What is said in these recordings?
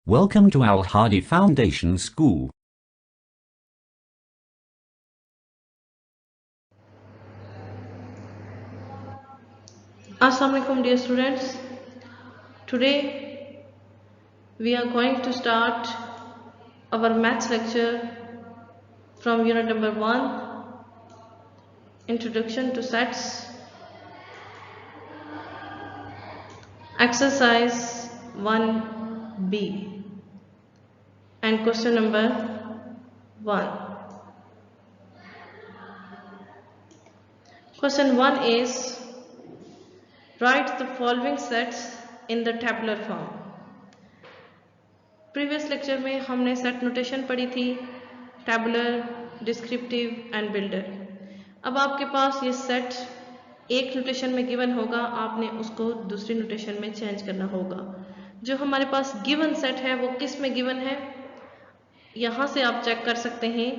Welcome to Al Hadi Foundation School. Assalamu alaikum dear students. Today we are going to start our maths lecture from unit number 1, Introduction to Sets, exercise 1B and question number 1. Question 1 is write the following sets in the tabular form. Previous lecture में हमने set notation पढ़ी थी, tabular, descriptive and builder. अब आपके पास ये set एक notation में given होगा, आपने उसको दूसरी नोटेशन में चेंज करना होगा। जो हमारे पास गिवन सेट है वो किस में गिवन है, यहाँ से आप चेक कर सकते हैं।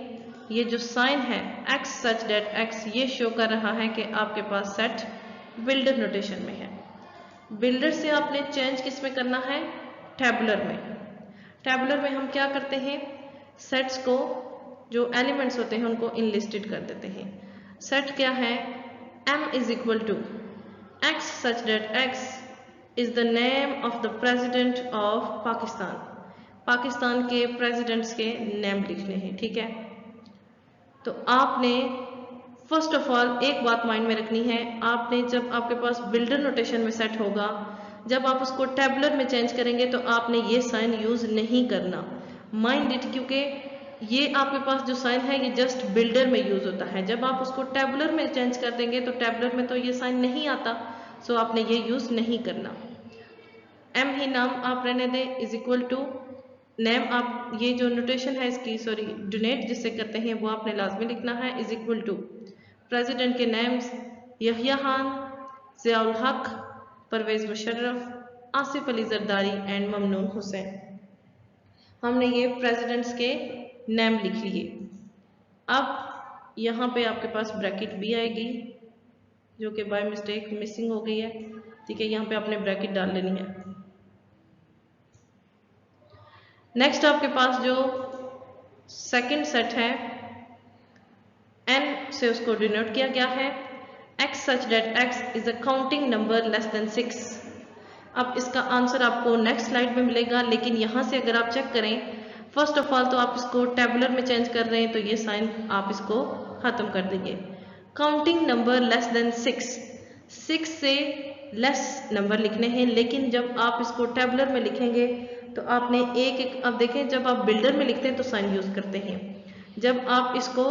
ये जो साइन है x सच डेट x, ये शो कर रहा है कि आपके पास सेट बिल्डर नोटेशन में है। बिल्डर से आपने चेंज किस में करना है, टैबुलर में। टैबुलर में हम क्या करते हैं, सेट्स को जो एलिमेंट्स होते हैं उनको इनलिस्टेड कर देते हैं। सेट क्या है, m is equal to x such that x is the name of the president of Pakistan. Pakistan के प्रेसिडेंट्स के नेम लिखने हैं, ठीक है। तो आपने फर्स्ट ऑफ ऑल एक बात माइंड में रखनी है, आपने जब आपके पास बिल्डर नोटेशन में सेट होगा, जब आप उसको टैबुलर में चेंज करेंगे तो आपने ये साइन यूज नहीं करना, माइंड इट, क्योंकि ये आपके पास जो साइन है ये जस्ट बिल्डर में यूज होता है। जब आप उसको टैबुलर में चेंज कर देंगे तो टैबुलर में तो ये साइन नहीं आता, सो आपने ये यूज नहीं करना। एम ही नाम आप रहने दें, इज इक्वल टू नेम, आप ये जो नोटेशन है इसकी डोनेट जिससे करते हैं वो आपने लाजमी लिखना है, इज इक्वल टू प्रेसिडेंट के नेम्स यहिया खान, ज़ियाउल हक, परवेज मुशर्रफ, आसिफ अली जरदारी एंड ममनून हुसैन। हमने ये प्रेसिडेंट्स के नेम लिख लिए। अब यहाँ पे आपके पास ब्रैकेट भी आएगी जो कि बाय मिस्टेक मिसिंग हो गई है, ठीक है, यहाँ पे आपने ब्रैकेट डाल लेनी है। नेक्स्ट आपके पास जो सेकंड सेट है, n से उसको डिनोट किया गया है, x such that x is a counting number less than 6। अब इसका आंसर आपको नेक्स्ट स्लाइड में मिलेगा, लेकिन यहाँ से अगर आप चेक करें, फर्स्ट ऑफ ऑल तो आप इसको टैबुलर में चेंज कर रहे हैं तो ये साइन आप इसको खत्म कर देंगे। काउंटिंग नंबर लेस देन 6 से लेस नंबर लिखने हैं, लेकिन जब आप इसको टैबुलर में लिखेंगे तो आपने एक एक, अब देखें जब आप बिल्डर में लिखते हैं तो साइन यूज करते हैं, जब आप इसको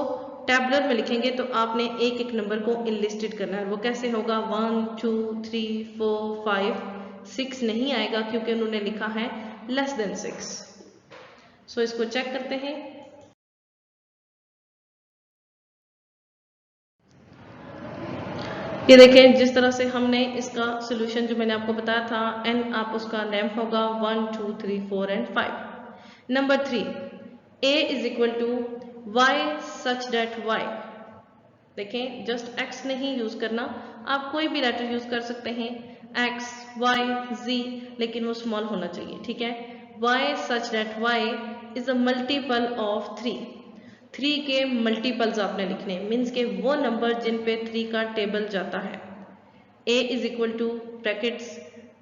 टैबुलर में लिखेंगे तो आपने एक एक नंबर को इनलिस्टेड करना है। वो कैसे होगा, 1 2 3 4 5 6 नहीं आएगा क्योंकि उन्होंने लिखा है लेस देन 6। सो इसको चेक करते हैं। ये देखें जिस तरह से हमने इसका सोल्यूशन जो मैंने आपको बताया था, n आप उसका नेम होगा 1 2 3 4 and 5। Number 3, a is equal to y such that y। देखें जस्ट x नहीं यूज करना, आप कोई भी लेटर यूज कर सकते हैं, x y z, लेकिन वो स्मॉल होना चाहिए, ठीक है। y such that y is a multiple of 3 के मल्टीपल्स आपने लिखने, मीन्स के वो नंबर जिन पे 3 का टेबल जाता है। a is equal to brackets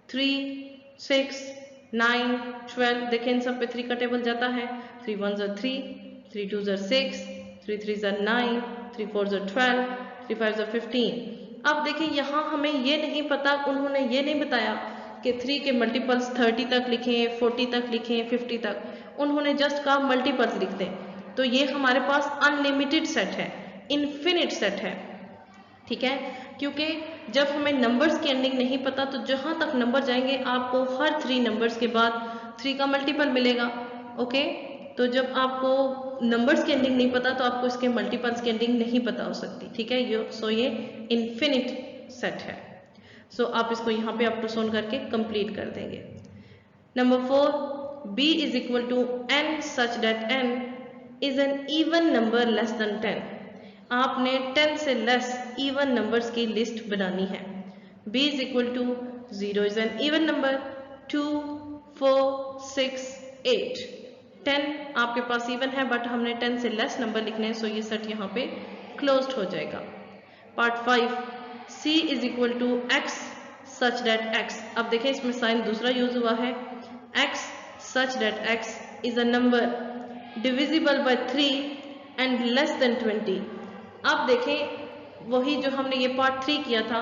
3 6 9 12, देखें इन सब पे 3 का टेबल जाता है। 3 1 3, 3 2 6, 3 3 9, 3 4 12, 3 5 15। अब देखिए यहाँ हमें ये नहीं पता, उन्होंने ये नहीं बताया कि 3 के मल्टीपल्स 30 तक लिखें, 40 तक लिखें, 50 तक, उन्होंने जस्ट कहा मल्टीपल्स लिख दें। तो ये हमारे पास अनलिमिटेड सेट है, इन्फिनिट सेट है, ठीक है। क्योंकि जब हमें नंबर्स की एंडिंग नहीं पता तो जहां तक नंबर जाएंगे आपको हर 3 नंबर्स के बाद 3 का मल्टीपल मिलेगा, ओके। तो जब आपको नंबर्स की एंडिंग नहीं पता तो आपको इसके मल्टीपल्स की एंडिंग नहीं पता हो सकती, ठीक है। ये इन्फिनिट सेट है। सो आप इसको यहाँ पे अप टू सोन करके कंप्लीट कर देंगे। Number 4, b is equal to n such that n is an even number less than 10। आपने 10 से लेस इवन नंबर्स की लिस्ट बनानी है। b is equal to 0 is an even number, 2 4 6 8, 10 आपके पास इवन है बट हमने 10 से लेस नंबर लिखने हैं, सो ये सेट यहाँ पे क्लोज्ड हो जाएगा। Part 5, C is equal to x such that x। अब देखें इसमें साइन दूसरा यूज हुआ है, x such that x is a number divisible by 3 and less than 20। अब देखें वही जो हमने ये पार्ट 3 किया था,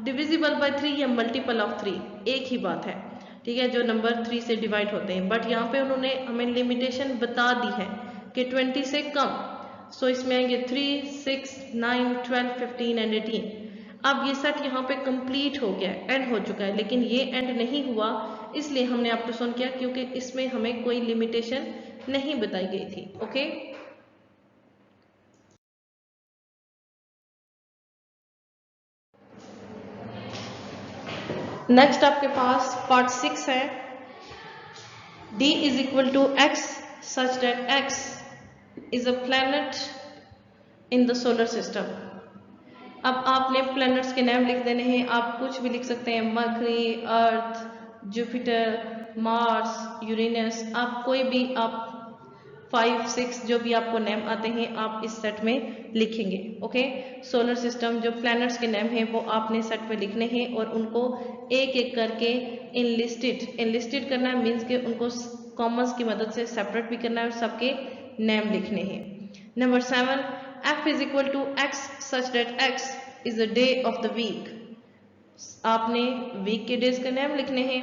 डिविजिबल बाय 3 या मल्टीपल ऑफ 3 एक ही बात है, ठीक है, जो नंबर 3 से डिवाइड होते हैं, बट यहाँ पे उन्होंने हमें लिमिटेशन बता दी है कि 20 से कम। सो इसमें आएंगे 3, 6, 9, 12, 15 एंड 18। अब ये सेट यहाँ पे कंप्लीट हो गया, एंड हो चुका है, लेकिन ये एंड नहीं हुआ, इसलिए हमने अप टू सो किया क्योंकि इसमें हमें कोई लिमिटेशन नहीं बताई गई थी। ओके, नेक्स्ट आपके पास पार्ट 6 है, D is equal to x such that x is a planet in the solar system. अब आपने प्लैनेट्स के नाम लिख देने हैं, आप कुछ भी लिख सकते हैं, मरकरी, अर्थ, जुपिटर, मार्स, यूरेनस, आप कोई भी आप 5, 6 जो भी आपको नेम आते हैं आप इस सेट में लिखेंगे। ओके, सोलर सिस्टम जो प्लैनेट्स के नेम हैं वो आपने सेट में लिखने हैं और उनको एक एक करके इनलिस्टेड करना है, मीन्स के उनको कॉमर्स की मदद से सेपरेट भी करना है और सबके नेम लिखने हैं। Number 7, f is equal to x such that x is a day of the week. आपने वीक के डेज का नेम लिखने हैं,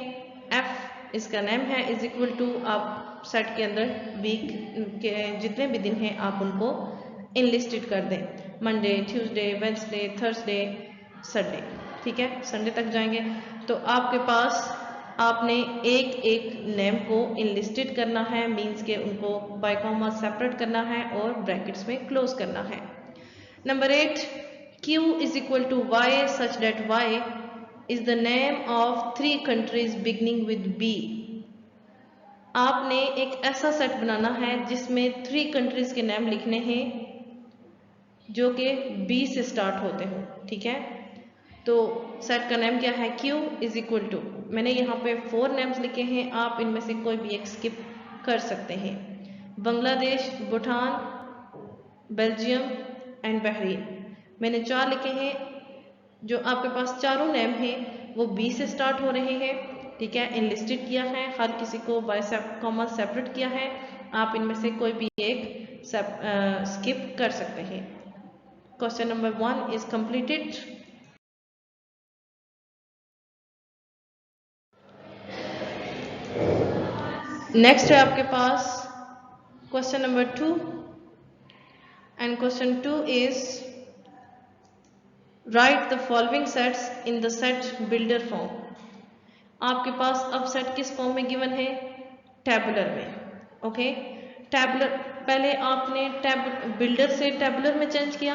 f इसका नेम है, इज इक्वल टू आप सेट के अंदर वीक के जितने भी दिन हैं आप उनको इनलिस्टेड कर दें, Monday, Tuesday, Wednesday, Thursday, Sunday, ठीक है, संडे तक जाएंगे। तो आपके पास आपने एक एक नेम को इनलिस्टेड करना है, मीन्स के उनको बाय कॉमा सेपरेट करना है और ब्रैकेट्स में क्लोज करना है। Number 8, Q is equal to y such that y is the name of 3 countries beginning with B। आपने एक ऐसा सेट बनाना है जिसमें 3 कंट्रीज के नाम लिखने हैं जो कि B से स्टार्ट होते हो, ठीक है। तो सेट का नाम क्या है, Q इज इक्वल टू, मैंने यहाँ पे 4 नेम्स लिखे हैं, आप इनमें से कोई भी एक स्किप कर सकते हैं, Bangladesh, Bhutan, Belgium and Bahrain. मैंने 4 लिखे हैं, जो आपके पास चारों नेम हैं वो B से स्टार्ट हो रहे हैं, ठीक है, इनलिस्टेड किया है, हर किसी को बाय कॉमा सेपरेट किया है, आप इनमें से कोई भी एक स्किप कर सकते हैं। Question number 1 is completed. Next है आपके पास question number 2 and question 2 is write the following sets in the set builder form. आपके पास अब सेट किस फॉर्म में गिवन है, टैबुलर में। ओके, टैबुलर, पहले आपने बिल्डर से टैबुलर में चेंज किया,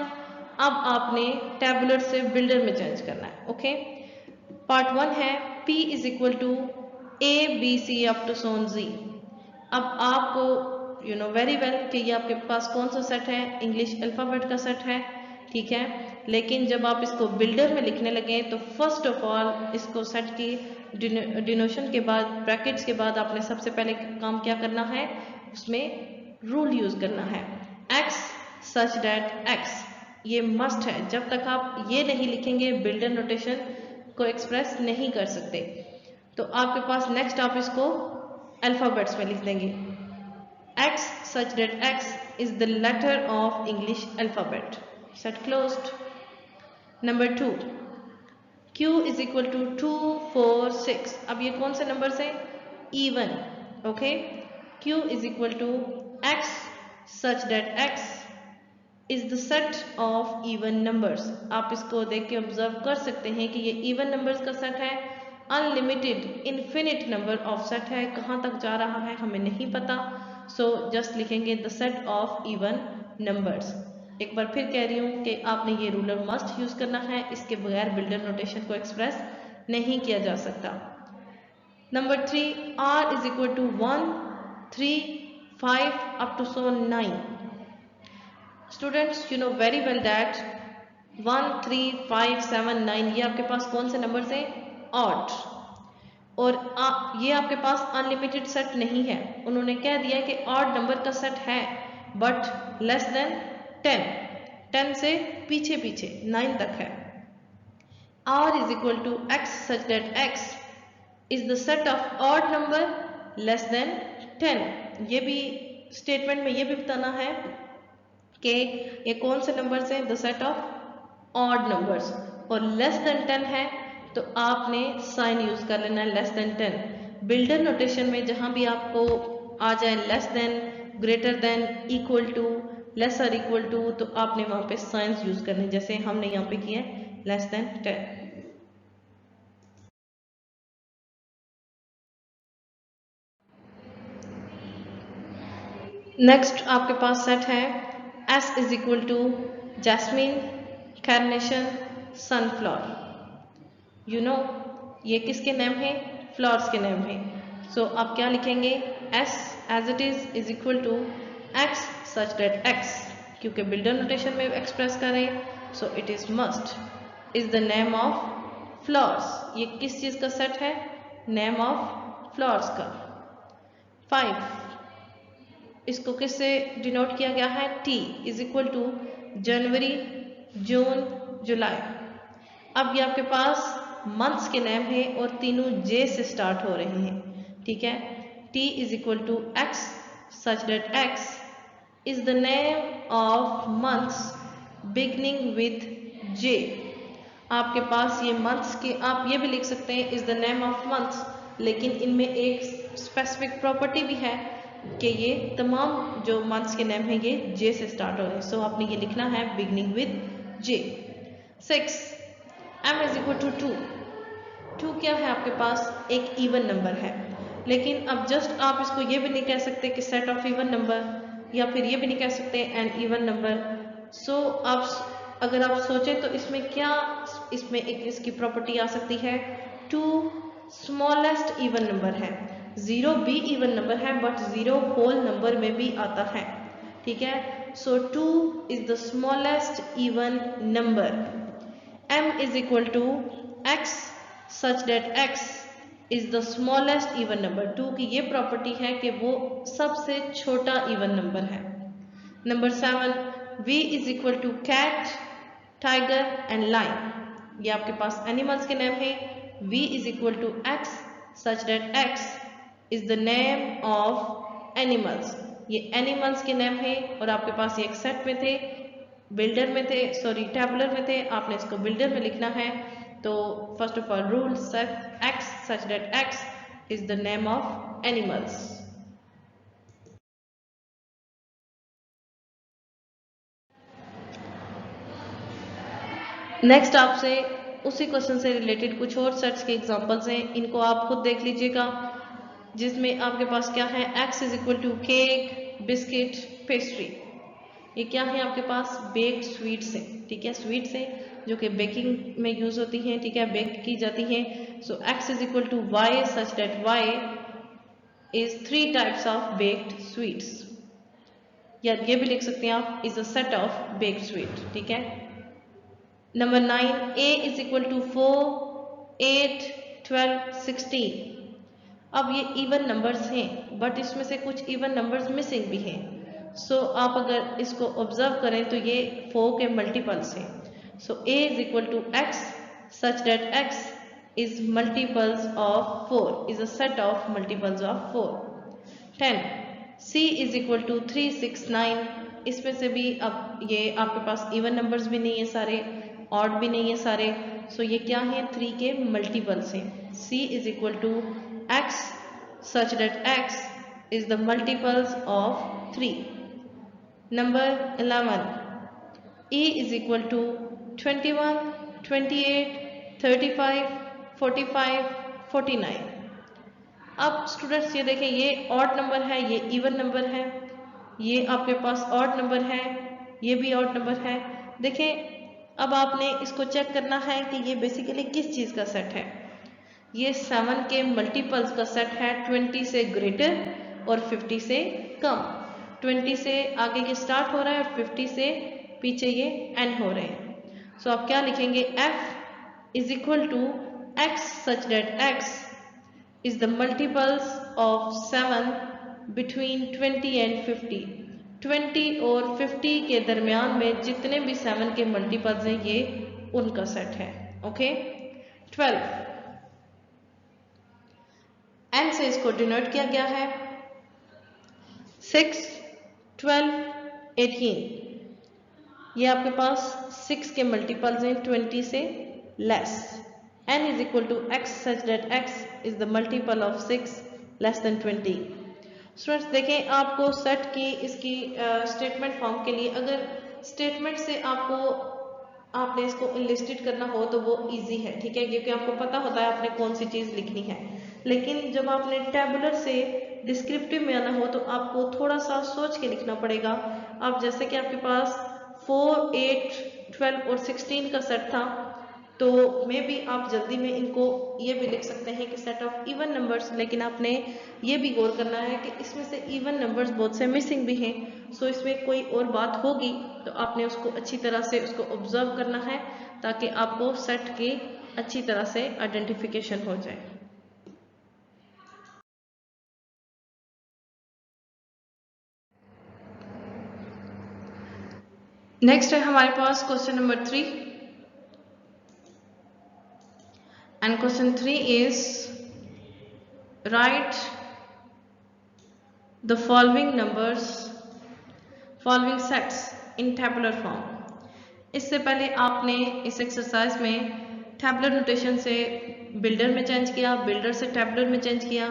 अब आपने टैबुलर से बिल्डर में चेंज करना है। ओके, पार्ट 1 है P is equal to ABC up to so on Z। अब आपको यू नो वेरी वेल कि ये आपके पास कौन सा सेट है, इंग्लिश अल्फ़ाबेट का सेट है, ठीक है, लेकिन जब आप इसको बिल्डर में लिखने लगे तो फर्स्ट ऑफ ऑल इसको सेट की डिनोशन के बाद, ब्रैकेट्स के बाद आपने सबसे पहले काम क्या करना है, उसमें रूल यूज करना है, x सच डेट x, ये मस्ट है, जब तक आप ये नहीं लिखेंगे बिल्डर नोटेशन को एक्सप्रेस नहीं कर सकते। तो आपके पास नेक्स्ट आप इसको अल्फाबेट्स में लिख देंगे, x such that x is the letter of English alphabet, set closed। Number 2, q is equal to 2, 4, 6। अब ये कौन से नंबर्स हैं, even. Okay, q is equal to x such that x is the set of even numbers। आप इसको देख के observe कर सकते हैं कि ये इवन नंबर्स का सेट है, unlimited infinite number of set है, कहाँ तक जा रहा है हमें नहीं पता, सो जस्ट लिखेंगे the set of even numbers. एक बार फिर कह रही हूँ कि आपने ये रूलर मस्ट यूज करना है, इसके बगैर बिल्डर नोटेशन को एक्सप्रेस नहीं किया जा सकता। Number 3, r is equal to 1, 3, 5 up to so 9। Students you know very well that 1, 3, 5, 7, 9 ये आपके पास कौन से नंबर्स हैं, ऑड। और ये आपके पास अनलिमिटेड सेट नहीं है। उन्होंने कह दिया कि ऑड नंबर का सेट है बट लेस देन 10, 10 से पीछे पीछे 9 तक है। R is equal to X such that X is the set of odd number less than 10। ये भी स्टेटमेंट में ये भी बताना है कि ये कौन से नंबर्स हैं, the set of odd numbers, और लेस देन 10 है तो आपने साइन यूज कर लेना है लेस देन 10। बिल्डर नोटेशन में जहां भी आपको आ जाए less than, greater than, equal to, lesser equal to, तो आपने वहां पे साइंस यूज करने, जैसे हमने यहाँ पे किया है लेस देन 10। नेक्स्ट आपके पास सेट है S is equal to jasmine, carnation, sunflower. You know ये किसके नेम है, फ्लावर्स के नेम है। सो आप क्या लिखेंगे, S as it is equal to X such that X, क्योंकि बिल्डर नोटेशन में एक्सप्रेस करें so it is must is the name of flowers. ये किस चीज का सेट है, नेम ऑफ फ्लावर्स का। 5 इसको किससे डिनोट किया गया है, T इज इक्वल टू जनवरी, जून, जुलाई। अब ये आपके पास मंथ्स के नेम है और तीनों J से स्टार्ट हो रहे हैं, ठीक है। T is equal to X such that X is the name of months beginning with J। आपके पास ये मंथ्स के, आप ये भी लिख सकते हैं is the name of months, लेकिन इनमें एक स्पेसिफिक प्रॉपर्टी भी है कि ये तमाम जो मंथ्स के नेम हैं ये J से स्टार्ट हो रहे हैं। सो आपने ये लिखना है beginning with J। 6 M is equal to 2। 2 क्या है, आपके पास एक इवन नंबर है, लेकिन अब जस्ट आप इसको ये भी नहीं कह सकते कि सेट ऑफ इवन नंबर, या फिर ये भी नहीं कह सकते एन इवन नंबर। सो आप अगर आप सोचें तो इसमें क्या, इसमें एक इसकी प्रॉपर्टी आ सकती है, 2 स्मॉलेस्ट इवन नंबर है। 0 भी इवन नंबर है बट 0 होल नंबर में भी आता है, ठीक है। So 2 is the smallest even number. M is equal to X such that X is the smallest even number. 2 की ये प्रॉपर्टी है कि वो सबसे छोटा इवन नंबर है। Number 7 V is equal to cat, tiger and lion. ये आपके पास एनिमल्स के नेम है। V is equal to X such that X is the name of animals. ये एनिमल्स के नेम है और आपके पास ये एक सेट में थे, बिल्डर में थे, सॉरी टैबुलर में थे, आपने इसको बिल्डर में लिखना है। तो first of all rule set X such that X is the name of animals. Next आपसे उसी क्वेश्चन से रिलेटेड कुछ और सेट्स के एग्जांपल्स हैं, इनको आप खुद देख लीजिएगा, जिसमें आपके पास क्या है, X is equal to cake, biscuit, pastry. ये क्या है आपके पास, बेक्ड स्वीट्स हैं, ठीक है, स्वीट्स हैं जो कि बेकिंग में यूज होती हैं, ठीक है, बेक की जाती हैं। So X is equal to Y such that Y is 3 types of baked sweets, या ये भी लिख सकते हैं आप is a set of baked sweet, ठीक है। Number 9 A is equal to 4, 8, 12, 16। अब ये इवन नंबर्स हैं बट इसमें से कुछ इवन नंबर्स मिसिंग भी हैं। सो आप अगर इसको ऑब्जर्व करें तो ये 4 के मल्टीपल्स हैं। So A is equal to X such that X is multiples of 4, is a set of multiples of 4। 10 C is equal to 3, 6, 9। इसमें से भी अब ये आपके पास इवन नंबर्स भी नहीं है सारे, ऑड भी नहीं है सारे। सो ये क्या है, 3 के मल्टीपल्स हैं। C is equal to X such that X is the multiples of 3. Number 11 E is equal to 21, 28, 35, 45, 49। अब स्टूडेंट्स ये देखें, ये ऑड नंबर है, ये इवन नंबर है, ये आपके पास ऑड नंबर है, ये भी ऑड नंबर है। देखें अब आपने इसको चेक करना है कि ये बेसिकली किस चीज़ का सेट है। ये 7 के मल्टीपल्स का सेट है, 20 से ग्रेटर और 50 से कम। 20 से आगे ये स्टार्ट हो रहा है और 50 से पीछे ये एंड हो रहे हैं। सो आप क्या लिखेंगे, F is equal to X such that X is the multiples of 7 between 20 and 50. 20 और 50 के दरमियान में जितने भी 7 के मल्टीपल्स हैं ये उनका सेट है। ओके 12 n से इसको डिनोट किया गया है 6 12 18 ये आपके पास 6 के मल्टीपल्स हैं 20 से less n is equal to x such that x is the multiple of 6 less than 20। Students देखें आपको सेट की इसकी स्टेटमेंट फॉर्म के लिए अगर स्टेटमेंट से आपने इसको इनलिस्टेड करना हो तो वो इजी है, ठीक है, क्योंकि आपको पता होता है आपने कौन सी चीज़ लिखनी है। लेकिन जब आपने टैबुलर से डिस्क्रिप्टिव में आना हो तो आपको थोड़ा सा सोच के लिखना पड़ेगा। आप जैसे कि आपके पास 4 8 12 और 16 का सेट था तो मे भी आप जल्दी में इनको ये भी लिख सकते हैं कि सेट ऑफ इवन नंबर्स, लेकिन आपने ये भी गौर करना है कि इसमें से इवन नंबर्स बहुत से मिसिंग भी हैं। सो इसमें कोई और बात होगी तो आपने उसको अच्छी तरह से उसको ऑब्जर्व करना है ताकि आपको सेट की अच्छी तरह से आइडेंटिफिकेशन हो जाए। नेक्स्ट है हमारे पास question number 3 and question 3 is write the following sets in tabular form। इससे पहले आपने इस एक्सरसाइज में टैबुलर नोटेशन से बिल्डर में चेंज किया, बिल्डर से टैबुलर में चेंज किया।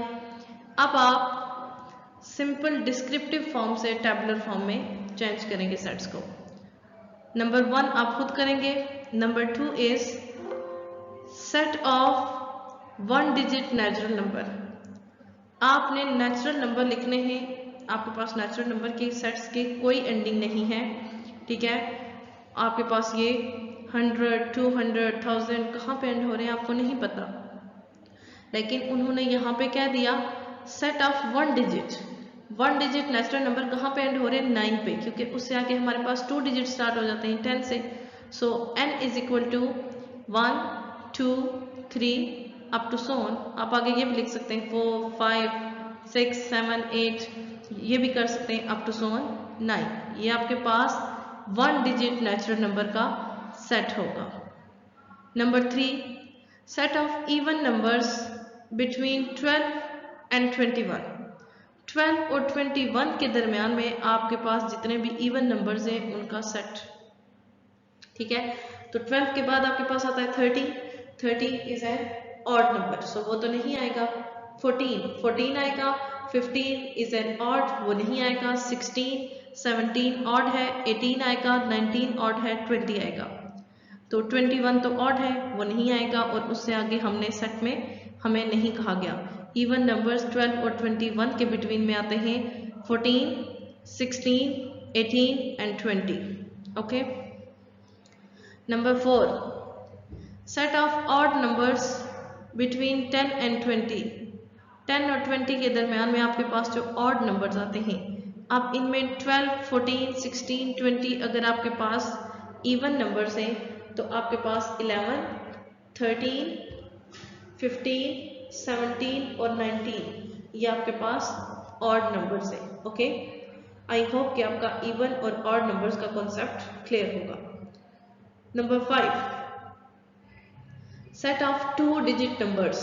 अब आप सिंपल डिस्क्रिप्टिव फॉर्म से टैबुलर फॉर्म में चेंज करेंगे सेट्स को। नंबर 1 आप खुद करेंगे। Number 2 is set of 1 digit natural number. आपने नेचुरल नंबर लिखने हैं, आपके पास नेचुरल नंबर के सेट्स की कोई एंडिंग नहीं है, ठीक है। आपके पास ये 100 200 1000 कहाँ पे एंड हो रहे हैं आपको नहीं पता, लेकिन उन्होंने यहाँ पे क्या दिया set of 1 digit natural number कहाँ पे एंड हो रहे हैं 9 पे, क्योंकि उससे आगे हमारे पास 2 डिजिट स्टार्ट हो जाते हैं 10 से। So n is equal to 1 2 3 up to सोन। आप आगे ये भी लिख सकते हैं 4 5 6 7 8 ये भी कर सकते हैं अप टू सोन 9। ये आपके पास 1 डिजिट नेचुरल नंबर का सेट होगा। Number 3 set of even numbers between 12 and 21। 12 और 21 के दरमियान में आपके पास जितने भी इवन नंबर्स हैं उनका सेट, ठीक है। तो 12 के बाद आपके पास आता है 30 इज एन ऑड नंबर, सो वो तो नहीं आएगा। 14 आएगा। 15 इज एन ऑड, वो नहीं आएगा। 16 17 ऑड है। 18 आएगा। 19 ऑड है। 20 आएगा। तो 21 तो ऑड है, वो नहीं आएगा, और उससे आगे हमने सेट में हमें नहीं कहा गया। इवन नंबर्स 12 और 21 के बिटवीन में आते हैं 14 16 18 and 20। Okay. Number 4 set of odd numbers between 10 and 20। 10 और 20 के दरमियान में आपके पास जो ऑड नंबर्स आते हैं, आप इनमें 12 14 16 20 अगर आपके पास इवन नंबर्स हैं तो आपके पास 11 13 15 17 और 19 ये आपके पास ऑड नंबर्स हैं। ओके, आई होप कि आपका इवन और ऑड नंबर्स का कॉन्सेप्ट क्लियर होगा। Number 5 set of 2 digit numbers.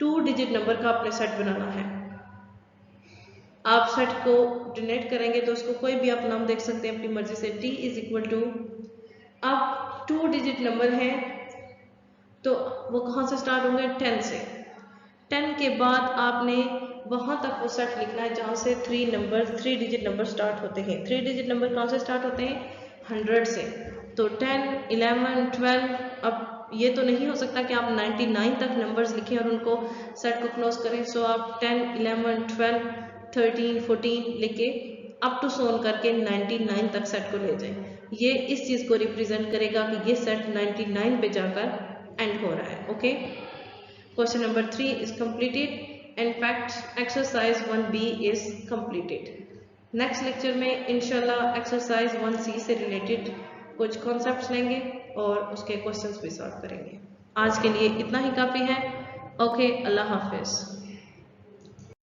2 digit number का आपने सेट बनाना है। आप सेट को डिनोट करेंगे तो उसको कोई भी आप नाम देख सकते हैं अपनी मर्जी से। t इज इक्वल टू, अब 2 डिजिट नंबर है तो वो कहाँ से स्टार्ट होंगे 10 से। 10 के बाद आपने वहां तक वो सेट लिखना है जहां से 3 डिजिट नंबर स्टार्ट होते हैं। 3 डिजिट नंबर कहाँ से स्टार्ट होते हैं 100 से। तो 10 11 12, अब ये तो नहीं हो सकता कि आप 99 तक नंबर्स लिखें और उनको सेट को क्लोज करें। सो आप 10 11 12 13 14 लिखे अप टू सोन करके 99 तक सेट को ले जाएं। ये इस चीज को रिप्रेजेंट करेगा कि ये सेट 99 पे जाकर एंड हो रहा है। Okay, question number 3 is completed. In fact exercise 1B is completed. Next lecture में इंशाल्लाह एक्सरसाइज 1C से रिलेटेड कुछ कॉन्सेप्ट्स लेंगे और उसके क्वेश्चंस भी सॉल्व करेंगे। आज के लिए इतना ही काफ़ी है। ओके, अल्लाह हाफिज़।